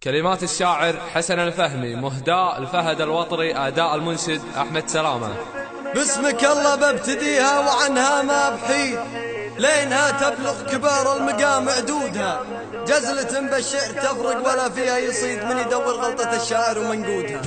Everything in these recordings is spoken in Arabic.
كلمات الشاعر حسن الفهمي، مهداء الفهد الوطري، أداء المنشد أحمد سلامة. باسمك الله ببتديها وعنها ما بحيد، لينها تبلغ كبار المقام عدودها. جزلة بالشعر تفرق ولا فيها يصيد من يدور غلطة الشاعر ومنقودها.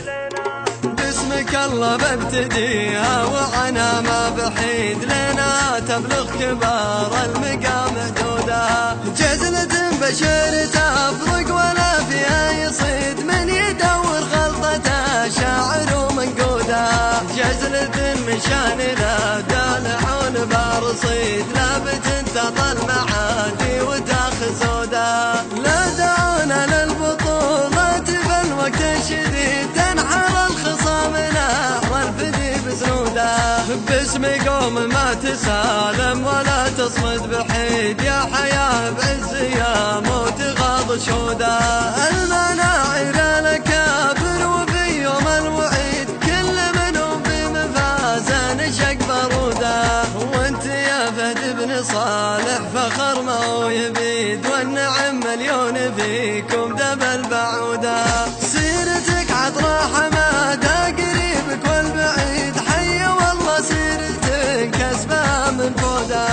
باسمك الله ببتديها وعنها ما بحيد، لينها تبلغ كبار المقام عدودها. جزلة بالشعر تفرق ولا فيها يصيد من يدور غلطة شاعر ومنقودها. جزلة من شان لا دالعون برصيد، لا بتنتظر المعادي وتاخذودها. لا دعونا للبطولات فالوقت الشديد، تنحر الخصام نحر الفدي بسنودها. باسمي قوم ما تسالم ولا تصمد بحيد، يا حياة بعز يا موت غاض شهودها. المناعر الأكابر وفي يوم الوعيد، كل منهم بمفازن شق برودها. وانت يا فهد بن صالح فخر ما هو يبيد، والنعم مليون فيكم دبل بعوده. سيرتك عطرة حماده قريبك والبعيد، حي والله سيرتك كسبها من فوده.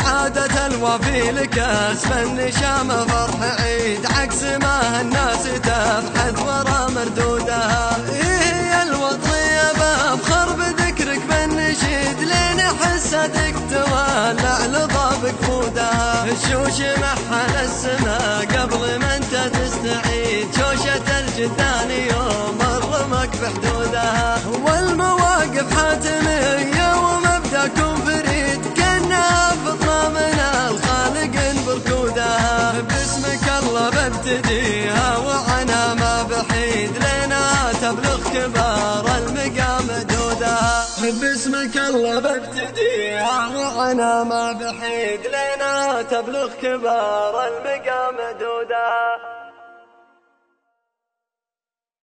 عادة الوفي لك اسم النشامة فرح عيد، عكس ما الناس تفحث ورا مردودها. إيه الوطنية بفخر بذكرك بالنشيد، لين حسدك تولع لضابك فودها. الشوش محل السما قبل ما انت تستعيد، شوشة الجدان يوم الرمك بحدودها. والمواقف حاتمية ومبدأكم فريد، كأنها فطنة من الخالق بركودها. باسمك الله ببتديها وعنها ما بحيد، لنا تبلغ كبار المقام عدودها. باسمك الله ببتديها وعنها ما بحيد، لنا تبلغ كبار المقام